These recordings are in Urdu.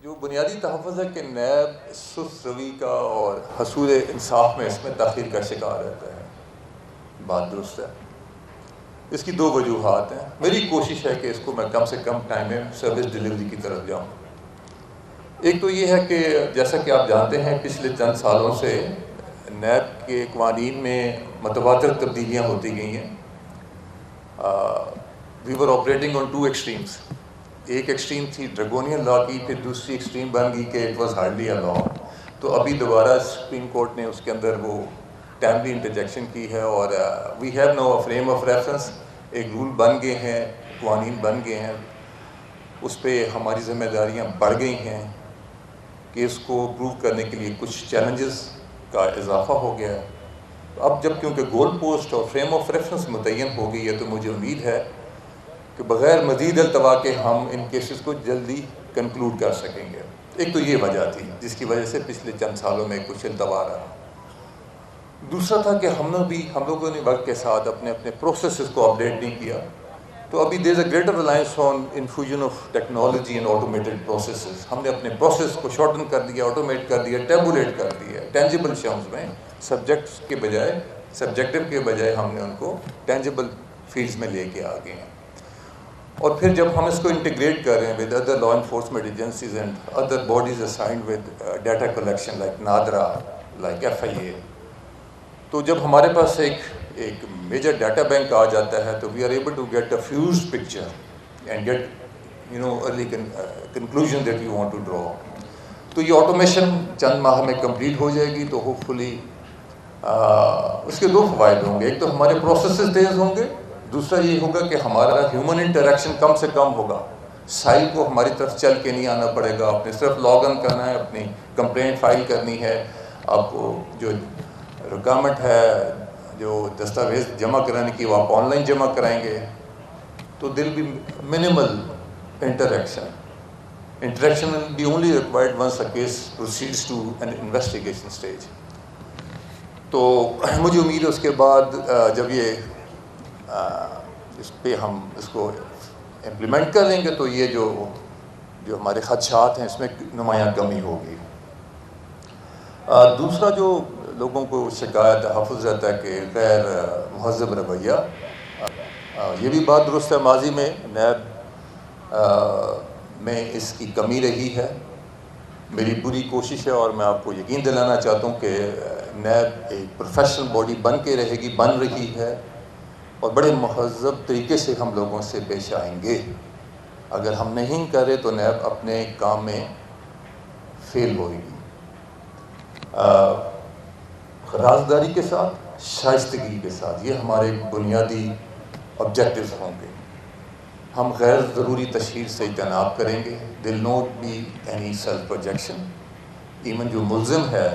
جو بنیادی تحفظ ہے کہ نیب سست روی کا اور حصول انصاف میں اس میں تاخیر کا شکار رہتا ہے، بات درست ہے۔ اس کی دو وجوہات ہیں۔ میری کوشش ہے کہ اس کو میں کم سے کم ٹائم میں سروس ڈیلیوری کی طرف جاؤں۔ ایک تو یہ ہے کہ جیسا کہ آپ جانتے ہیں پچھلے چند سالوں سے نیب کے قوانین میں متواتر تبدیلیاں ہوتی گئی ہیں۔ وی ور آپریٹنگ آن ٹو ایکسٹریمز۔ ایک ایکسٹریم تھی ڈریگونین لا کی، پھر دوسری ایکسٹریم بن گئی کہ اٹ واز ہارڈلی اے لا۔ تو ابھی دوبارہ سپریم کورٹ نے اس کے اندر وہ ٹائملی انٹرجیکشن کی ہے، اور we have no frame of reference. ایک رول بن گئے ہیں، قوانین بن گئے ہیں، اس پہ ہماری ذمہ داریاں بڑھ گئی ہیں کہ اس کو پروو کرنے کے لیے کچھ چیلنجز کا اضافہ ہو گیا ہے۔ اب جب کیونکہ گول پوسٹ اور فریم آف ریفرنس متعین ہو گئی ہے تو مجھے امید ہے کہ بغیر مزید التوا کے ہم ان کیسز کو جلدی کنکلوڈ کر سکیں گے۔ ایک تو یہ وجہ تھی جس کی وجہ سے پچھلے چند سالوں میں کچھ التوا رہا۔ دوسرا تھا کہ ہم لوگوں نے وقت کے ساتھ اپنے پروسیسز کو اپڈیٹ نہیں کیا، تو ابھی there is a greater reliance on infusion of technology and automated processes. ہم نے اپنے پروسیس کو شارٹن کر دیا، آٹومیٹ کر دیا، ٹیبولیٹ کر دیا، ٹینجیبل شمس میں سبجیکٹو کے بجائے ہم نے ان کو ٹینجیبل فیلڈز میں لے کے آ گئے ہیں۔ اور پھر جب ہم اس کو انٹیگریٹ کر رہے ہیں with other law enforcement agencies and other bodies assigned with data collection like NADRA, like FIA، تو جب ہمارے پاس ایک میجر ڈیٹا بینک آ جاتا ہے تو we are able to get a fused picture and get early conclusion that you want to draw. تو یہ آٹومیشن چند ماہ میں کمپلیٹ ہو جائے گی تو ہوپ فلی اس کے دو فوائد ہوں گے۔ ایک تو ہمارے پروسیسز تیز ہوں گے، دوسرا یہ ہوگا کہ ہمارا ہیومن انٹریکشن کم سے کم ہوگا۔ سائل کو ہماری طرف چل کے نہیں آنا پڑے گا، اپنے صرف لاگ ان کرنا ہے، اپنی کمپلینٹ فائل کرنی ہے، آپ کو جو ریکوائرمنٹ ہے جو دستاویز جمع کرانے کی وہ آپ آن لائن جمع کرائیں گے، تو دل بھی minimal interaction will be only required once a case proceeds to an investigation stage۔ تو مجھے امید ہے اس کے بعد جب یہ اس پہ ہم اس کو امپلیمنٹ کر لیں گے تو یہ جو ہمارے خدشات ہیں اس میں نمایاں کمی ہوگی۔ دوسرا جو لوگوں کو شکایت تحفظ رہتا ہے کہ غیر مہذب رویہ، یہ بھی بات درست ہے، ماضی میں نیب میں اس کی کمی رہی ہے۔ میری پوری کوشش ہے اور میں آپ کو یقین دلانا چاہتا ہوں کہ نیب ایک پروفیشنل باڈی بن کے رہے گی، بن رہی ہے، اور بڑے مہذب طریقے سے ہم لوگوں سے پیش آئیں گے۔ اگر ہم نہیں کرے تو نیب اپنے کام میں فیل ہوئے گی۔ رازداری کے ساتھ، شائستگی کے ساتھ، یہ ہمارے بنیادی آبجیکٹیوز ہوں گے۔ ہم غیر ضروری تشہیر سے اجتناب کریں گے۔ دل not be any self projection. Even جو ملزم ہے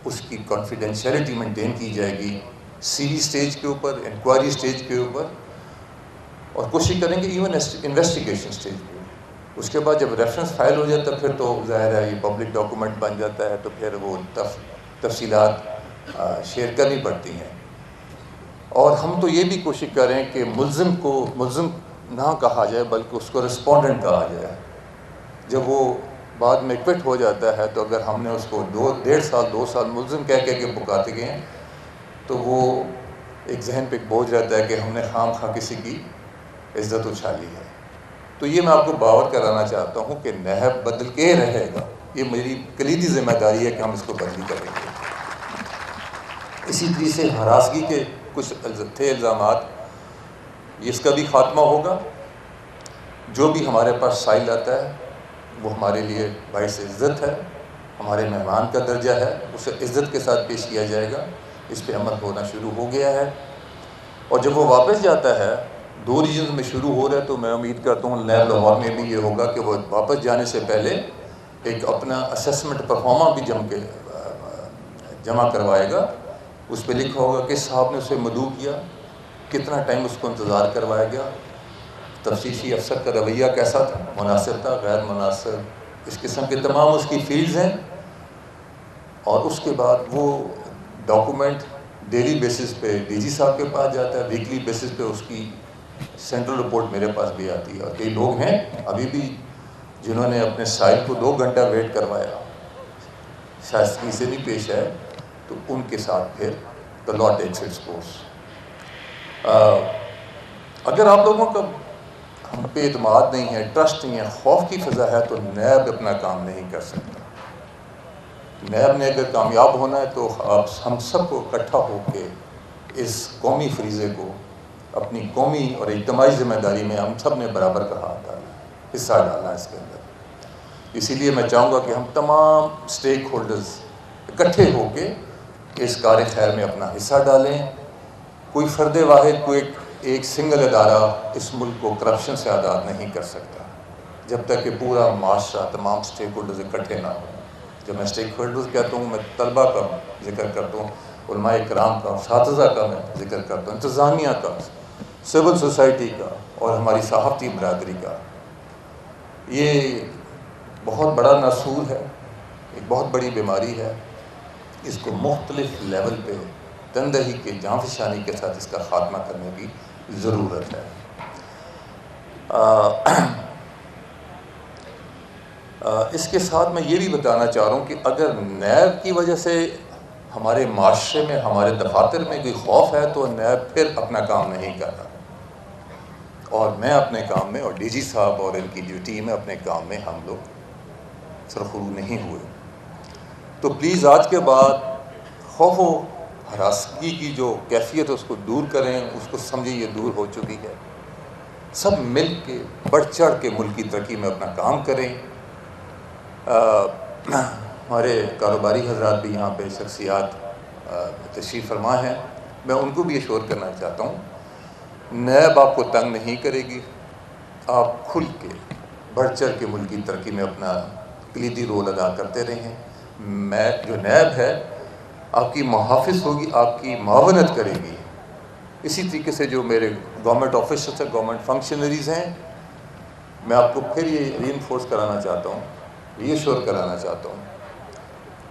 اس کی کانفیڈینشیلٹی مینٹین کی جائے گی، CV سٹیج کے اوپر، انکوائری سٹیج کے اوپر، اور کوشش کریں گے ایون انویسٹیگیشن سٹیج پہ۔ اس کے بعد جب ریفرنس فائل ہو جاتا ہے پھر تو ظاہر ہے یہ پبلک ڈاکومنٹ بن جاتا ہے، تو پھر وہ تفصیلات شیئر کرنی پڑتی ہیں۔ اور ہم تو یہ بھی کوشش کریں کہ ملزم کو ملزم نہ کہا جائے بلکہ اس کو رسپونڈنٹ کہا جائے۔ جب وہ بعد میں کوئٹ ہو جاتا ہے تو اگر ہم نے اس کو 2 سال ملزم کہہ کے پکارتے گئے ہیں تو وہ ایک ذہن پہ ایک بوجھ رہتا ہے کہ ہم نے خام خواہ کسی کی عزت اچھالی ہے۔ تو یہ میں آپ کو باور کرانا چاہتا ہوں کہ نیب بدل کے رہے گا۔ یہ میری کلیدی ذمہ داری ہے کہ ہم اس کو بدلی کریں گے۔ اسی طریقے سے ہراسگی کے کچھ تھے الزامات، اس کا بھی خاتمہ ہوگا۔ جو بھی ہمارے پاس سائل آتا ہے وہ ہمارے لیے باعث عزت ہے، ہمارے مہمان کا درجہ ہے، اسے عزت کے ساتھ پیش کیا جائے گا۔ اس پہ عمل ہونا شروع ہو گیا ہے، اور جب وہ واپس جاتا ہے 2 ریجنز میں شروع ہو رہا ہے تو میں امید کرتا ہوں نیب لاہور میں بھی یہ ہوگا کہ وہ واپس جانے سے پہلے ایک اپنا اسیسمنٹ پرفارما بھی جمع کروائے گا۔ اس پہ لکھا ہوگا کس صاحب نے اسے مدعو کیا، کتنا ٹائم اس کو انتظار کروایا گیا، تفتیشی افسر کا رویہ کیسا تھا، مناسب تھا، غیر مناسب، اس قسم کے تمام اس کی فیلڈز ہیں۔ اور اس کے بعد وہ ڈاکومنٹ ڈیلی بیسس پہ DG صاحب کے پاس جاتا ہے، ویکلی بیسس پہ اس کی سینٹرل رپورٹ میرے پاس بھی آتی ہے۔ اور کئی لوگ ہیں ابھی بھی جنہوں نے اپنے سائل کو 2 گھنٹہ ویٹ کروایا، شائستگی سے نہیں پیش آئے، تو ان کے ساتھ پھر the law takes its course۔ اگر آپ لوگوں کا ہم پہ اعتماد نہیں ہے، ٹرسٹ نہیں ہے، خوف کی فضا ہے، تو نیب اپنا کام نہیں کر سکتا۔ نیب نے اگر کامیاب ہونا ہے تو ہم سب کو اکٹھا ہو کے اس قومی فریضے کو، اپنی قومی اور اجتماعی ذمہ داری میں ہم سب نے برابر کا ہاتھ ڈالنا، حصہ ڈالنا اس کے اندر۔ اسی لیے میں چاہوں گا کہ ہم تمام سٹیک ہولڈرز اکٹھے ہو کے اس کار خیر میں اپنا حصہ ڈالیں۔ کوئی فرد واحد، کوئی ایک سنگل ادارہ اس ملک کو کرپشن سے آزاد نہیں کر سکتا جب تک کہ پورا معاشرہ، تمام سٹیک ہولڈرز اکٹھے نہ ہوں۔ جب میں سٹیک ہولڈرز کہتا ہوں، میں طلبہ کا ذکر کرتا ہوں، علماء کرام کا، اساتذہ کا میں ذکر کرتا ہوں، انتظامیہ کا، سول سوسائٹی کا، اور ہماری صحافتی برادری کا۔ یہ بہت بڑا ناسور ہے، ایک بہت بڑی بیماری ہے۔ اس کو مختلف لیول پہ تندہی کے جاں فشانی کے ساتھ اس کا خاتمہ کرنے کی ضرورت ہے۔ اس کے ساتھ میں یہ بھی بتانا چاہ رہا ہوں کہ اگر نیب کی وجہ سے ہمارے معاشرے میں، ہمارے دفاتر میں کوئی خوف ہے، تو نیب پھر اپنا کام نہیں کر رہا، اور میں اپنے کام میں، اور ڈی جی صاحب اور ان کی جو ٹیم ہے اپنے کام میں، ہم لوگ سرخرو نہیں ہوئے۔ تو پلیز آج کے بعد خوف و ہراسگی کی جو کیفیت ہے اس کو دور کریں، اس کو سمجھیں یہ دور ہو چکی ہے۔ سب مل کے بڑھ چڑھ کے ملک کی ترقی میں اپنا کام کریں۔ ہمارے کاروباری حضرات بھی یہاں پہ شخصیات تشریف فرما ہیں، میں ان کو بھی ایشور کرنا چاہتا ہوں، نیب آپ کو تنگ نہیں کرے گی، آپ کھل کے بڑھ چڑھ کے ملک کی ترقی میں اپنا کلیدی رول ادا کرتے رہیں۔ میں جو نیب ہے آپ کی محافظ ہوگی، آپ کی معاونت کرے گی۔ اسی طریقے سے جو میرے گورنمنٹ آفیسرس ہیں، گورنمنٹ فنکشنریز ہیں، میں آپ کو پھر یہ ری انفورس کرانا چاہتا ہوں، یہ شور کرانا چاہتا ہوں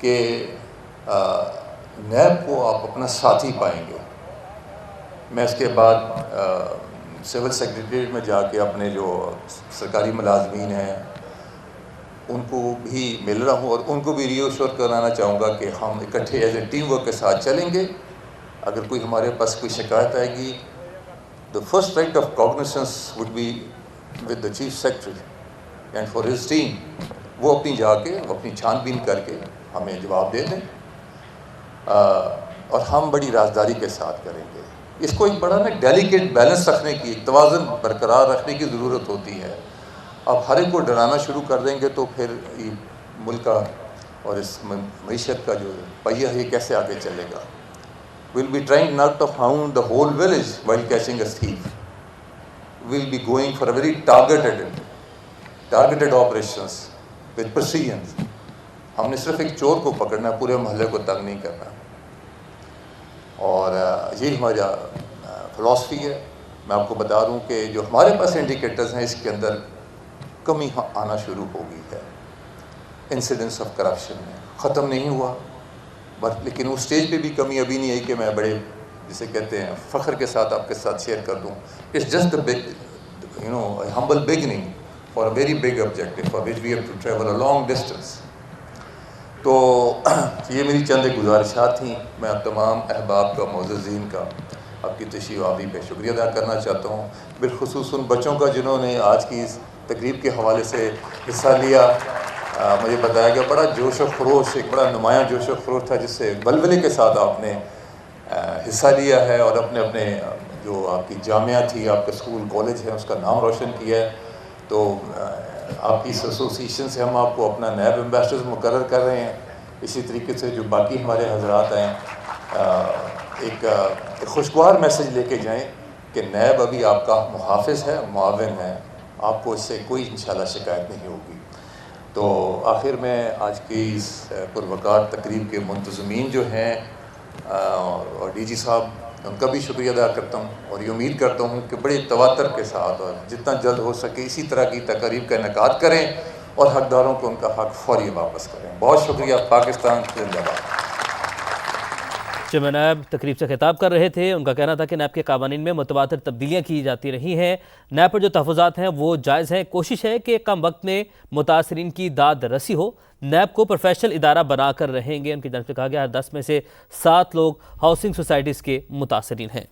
کہ نیب کو آپ اپنا ساتھی پائیں گے۔ میں اس کے بعد سول سیکریٹریٹ میں جا کے اپنے جو سرکاری ملازمین ہیں ان کو بھی مل رہا ہوں، اور ان کو بھی ری ایشور کرانا چاہوں گا کہ ہم اکٹھے ایز اے ٹیم ورک کے ساتھ چلیں گے۔ اگر کوئی ہمارے پاس کوئی شکایت آئے گی، the first right of cognizance would be with the chief secretary and for his team۔ وہ اپنی جا کے اپنی چھان بین کر کے ہمیں جواب دے دیں، اور ہم بڑی رازداری کے ساتھ کریں گے۔ اس کو ایک بڑا ڈیلیکیٹ بیلنس رکھنے کی، ایک توازن برقرار رکھنے کی ضرورت ہوتی ہے۔ آپ ہر ایک کو ڈرانا شروع کر دیں گے تو پھر یہ ملک کا اور اس معیشت کا جو پہیہ ہے یہ کیسے آگے چلے گا۔ we'll be trying not to hound the whole village while catching a thief۔ we'll be going for a very targeted operations with precision۔ ہم نے صرف ایک چور کو پکڑنا، پورے محلے کو تنگ نہیں کرنا، اور یہ ہمارا فلاسفی ہے۔ میں آپ کو بتا دوں کہ جو ہمارے پاس انڈیکیٹرز ہیں، اس کے اندر کمی آنا شروع ہو گئی ہے۔ انسیڈنس آف کرپشن میں ختم نہیں ہوا، لیکن اس سٹیج پہ بھی کمی ابھی نہیں آئی کہ میں بڑے جسے کہتے ہیں فخر کے ساتھ آپ کے ساتھ شیئر کر دوں۔ It's just humble beginning for a very big objective for which we have to travel a long distance. تو یہ میری چند ایک گزارشات تھیں۔ میں اب تمام احباب کا، معززین کا آپ کی تشریف آوری پہ شکریہ ادا کرنا چاہتا ہوں، بالخصوص ان بچوں کا جنہوں نے آج کی اس تقریب کے حوالے سے حصہ لیا۔ مجھے بتایا گیا بڑا جوش و خروش، ایک بڑا نمایاں جوش و خروش تھا، جس سے ولولے کے ساتھ آپ نے حصہ لیا ہے، اور اپنے اپنے جو آپ کی جامعہ تھی، آپ کا اسکول کالج ہے، اس کا نام روشن کیا ہے۔ تو آپ کی اس ایسوسیشن سے ہم آپ کو اپنا نیب ایمبیسڈرز مقرر کر رہے ہیں۔ اسی طریقے سے جو باقی ہمارے حضرات ہیں، ایک خوشگوار میسج لے کے جائیں کہ نیب ابھی آپ کا محافظ ہے، معاون ہے، آپ کو اس سے کوئی انشاءاللہ شکایت نہیں ہوگی۔ تو آخر میں آج کی اس پروقار تقریب کے منتظمین جو ہیں اور ڈی جی صاحب، ان کا بھی شکریہ ادا کرتا ہوں، اور یہ امید کرتا ہوں کہ بڑے تواتر کے ساتھ اور جتنا جلد ہو سکے اسی طرح کی تقاریب کا انعقاد کریں، اور حقداروں کو ان کا حق فوری واپس کریں۔ بہت شکریہ۔ پاکستان زندہ باد۔ چیئرمین نیب تقریب سے خطاب کر رہے تھے. ان کا کہنا تھا کہ نیب کے قوانین میں متواتر تبدیلیاں کی جاتی رہی ہیں. نیب پر جو تحفظات ہیں وہ جائز ہیں. کوشش ہے کہ کم وقت میں متاثرین کی داد رسی ہو. نیب کو پروفیشنل ادارہ بنا کر رہیں گے. ان کی جانب سے کہا گیا 10 میں سے 7 لوگ ہاؤسنگ سوسائٹیز کے متاثرین ہیں.